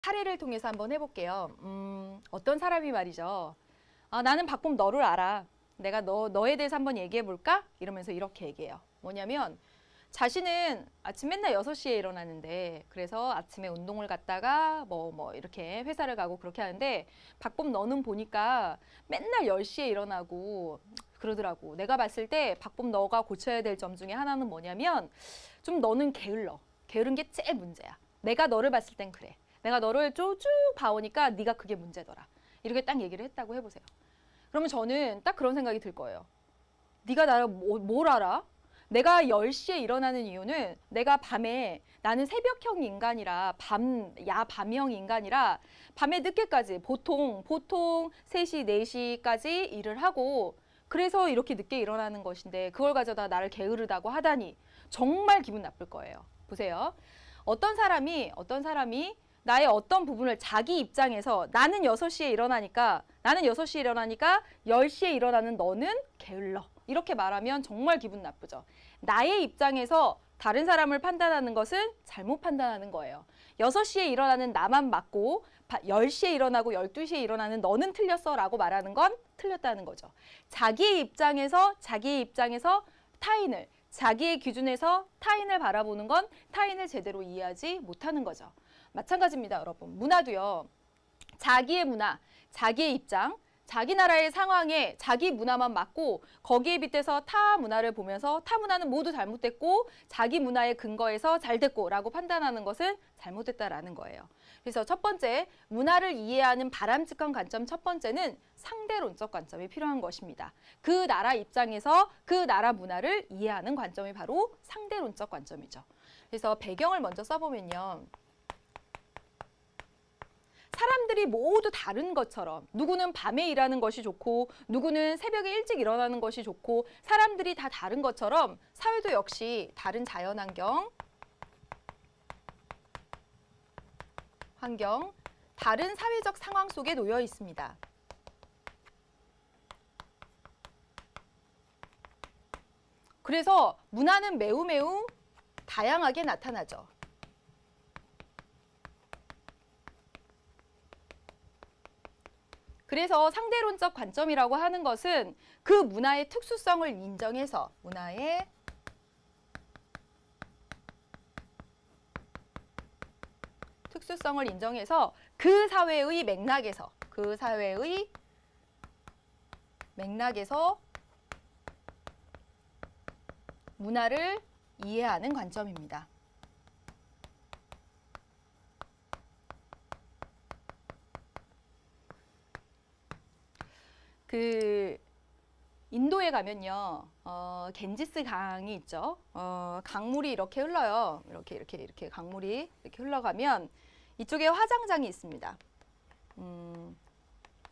사례를 통해서 한번 해볼게요. 어떤 사람이 말이죠. 나는 박봄 너를 알아. 내가 너에 대해서 한번 얘기해볼까? 이러면서 이렇게 얘기해요. 뭐냐면 자신은 아침 맨날 6시에 일어나는데 그래서 아침에 운동을 갔다가 뭐 이렇게 회사를 가고 그렇게 하는데 박봄 너는 보니까 맨날 10시에 일어나고 그러더라고. 내가 봤을 때 박봄 너가 고쳐야 될 점 중에 하나는 뭐냐면 좀 너는 게을러. 게으른 게 제일 문제야. 내가 너를 봤을 땐 그래. 내가 너를 쭉 봐오니까 네가 그게 문제더라. 이렇게 딱 얘기를 했다고 해보세요. 그러면 저는 딱 그런 생각이 들 거예요. 네가 나를 뭘 알아? 내가 10시에 일어나는 이유는 내가 밤에 나는 새벽형 인간이라 밤형 인간이라 밤에 늦게까지 보통 3시, 4시까지 일을 하고 그래서 이렇게 늦게 일어나는 것인데 그걸 가져다 나를 게으르다고 하다니 정말 기분 나쁠 거예요. 보세요. 어떤 사람이 나의 어떤 부분을 자기 입장에서 나는 6시에 일어나니까 10시에 일어나는 너는 게을러. 이렇게 말하면 정말 기분 나쁘죠. 나의 입장에서 다른 사람을 판단하는 것은 잘못 판단하는 거예요. 6시에 일어나는 나만 맞고 10시에 일어나고 12시에 일어나는 너는 틀렸어 라고 말하는 건 틀렸다는 거죠. 자기의 입장에서 타인을 자기의 기준에서 타인을 바라보는 건 타인을 제대로 이해하지 못하는 거죠. 마찬가지입니다, 여러분. 문화도요. 자기의 문화, 자기의 입장, 자기 나라의 상황에 자기 문화만 맞고 거기에 빗대서 타 문화를 보면서 타 문화는 모두 잘못됐고 자기 문화의 근거에서 잘됐고 라고 판단하는 것은 잘못됐다라는 거예요. 그래서 첫 번째, 문화를 이해하는 바람직한 관점 첫 번째는 상대론적 관점이 필요한 것입니다. 그 나라 입장에서 그 나라 문화를 이해하는 관점이 바로 상대론적 관점이죠. 그래서 배경을 먼저 써보면요. 사람들이 모두 다른 것처럼 누구는 밤에 일하는 것이 좋고 누구는 새벽에 일찍 일어나는 것이 좋고 사람들이 다 다른 것처럼 사회도 역시 다른 자연환경, 다른 사회적 상황 속에 놓여 있습니다. 그래서 문화는 매우 다양하게 나타나죠. 그래서 상대론적 관점이라고 하는 것은 그 문화의 특수성을 인정해서 그 사회의 맥락에서 문화를 이해하는 관점입니다. 인도에 가면요, 겐지스 강이 있죠. 강물이 이렇게 흘러요. 이렇게 강물이 이렇게 흘러가면 이쪽에 화장장이 있습니다.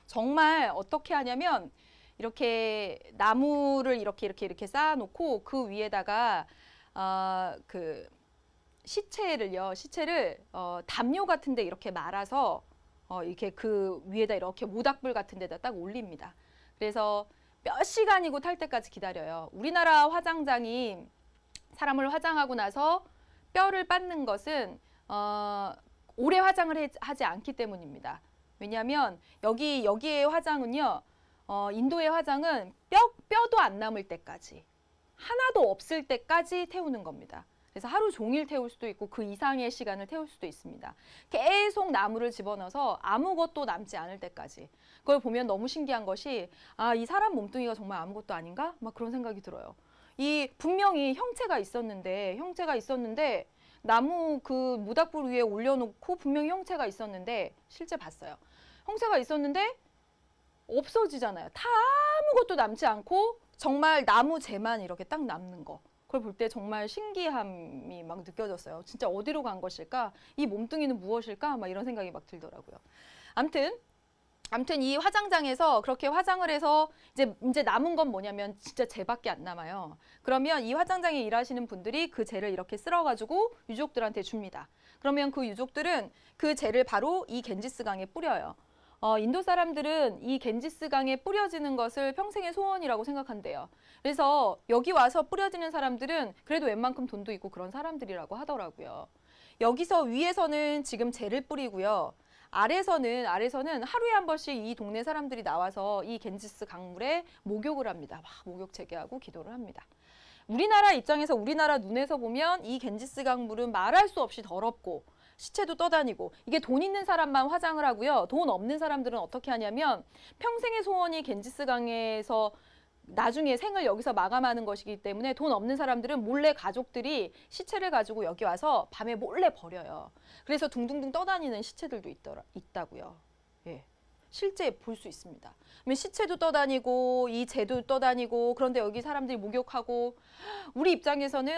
정말 어떻게 하냐면 이렇게 나무를 이렇게 쌓아놓고 그 위에다가 시체를 담요 같은데 이렇게 말아서 이렇게 그 위에다 이렇게 모닥불 같은 데다 딱 올립니다. 그래서 몇 시간이고 탈 때까지 기다려요. 우리나라 화장장이 사람을 화장하고 나서 뼈를 빻는 것은 오래 화장을 하지 않기 때문입니다. 왜냐하면 여기의 화장은요, 인도의 화장은 뼈도 안 남을 때까지, 하나도 없을 때까지 태우는 겁니다. 그래서 하루 종일 태울 수도 있고 그 이상의 시간을 태울 수도 있습니다. 계속 나무를 집어넣어서 아무것도 남지 않을 때까지. 그걸 보면 너무 신기한 것이 이 사람 몸뚱이가 정말 아무것도 아닌가? 막 그런 생각이 들어요. 분명히 형체가 있었는데 나무 그 모닥불 위에 올려놓고 분명히 형체가 있었는데 실제 봤어요. 형체가 있었는데 없어지잖아요. 다 아무것도 남지 않고 정말 나무 재만 이렇게 딱 남는 거. 그걸 볼 때 정말 신기함이 막 느껴졌어요. 진짜 어디로 간 것일까? 이 몸뚱이는 무엇일까? 막 이런 생각이 막 들더라고요. 아무튼 이 화장장에서 그렇게 화장을 해서 이제 남은 건 뭐냐면 진짜 재밖에 안 남아요. 그러면 이 화장장에 일하시는 분들이 그 재를 이렇게 쓸어가지고 유족들한테 줍니다. 그러면 그 유족들은 그 재를 바로 이 겐지스강에 뿌려요. 인도 사람들은 이 겐지스강에 뿌려지는 것을 평생의 소원이라고 생각한대요. 그래서 여기 와서 뿌려지는 사람들은 그래도 웬만큼 돈도 있고 그런 사람들이라고 하더라고요. 여기서 위에서는 지금 재를 뿌리고요. 아래서는 하루에 한 번씩 이 동네 사람들이 나와서 이 겐지스 강물에 목욕을 합니다. 막 목욕 재개하고 기도를 합니다. 우리나라 입장에서 우리나라 눈에서 보면 이 겐지스 강물은 말할 수 없이 더럽고 시체도 떠다니고 이게 돈 있는 사람만 화장을 하고요. 돈 없는 사람들은 어떻게 하냐면 평생의 소원이 겐지스 강에서 나중에 생을 여기서 마감하는 것이기 때문에 돈 없는 사람들은 몰래 가족들이 시체를 가지고 여기 와서 밤에 몰래 버려요. 그래서 둥둥둥 떠다니는 시체들도 있다고요. 예. 실제 볼 수 있습니다. 그러면 시체도 떠다니고 이 재도 떠다니고 그런데 여기 사람들이 목욕하고 우리 입장에서는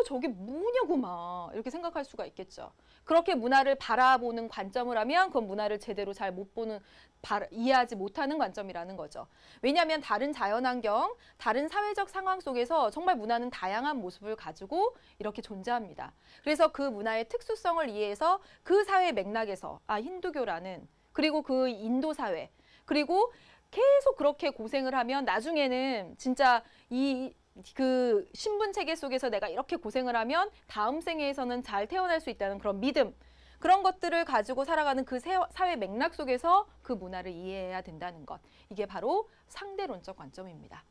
저게 뭐냐고 막 이렇게 생각할 수가 있겠죠. 그렇게 문화를 바라보는 관점을 하면 그건 문화를 제대로 잘 못 보는 이해하지 못하는 관점이라는 거죠. 왜냐하면 다른 자연환경, 다른 사회적 상황 속에서 정말 문화는 다양한 모습을 가지고 이렇게 존재합니다. 그래서 그 문화의 특수성을 이해해서 그 사회 맥락에서 힌두교라는 그리고 그 인도 사회 그리고 계속 그렇게 고생을 하면 나중에는 진짜 그 신분 체계 속에서 내가 이렇게 고생을 하면 다음 생에서는 잘 태어날 수 있다는 그런 믿음 그런 것들을 가지고 살아가는 그 사회 맥락 속에서 그 문화를 이해해야 된다는 것. 이게 바로 상대론적 관점입니다.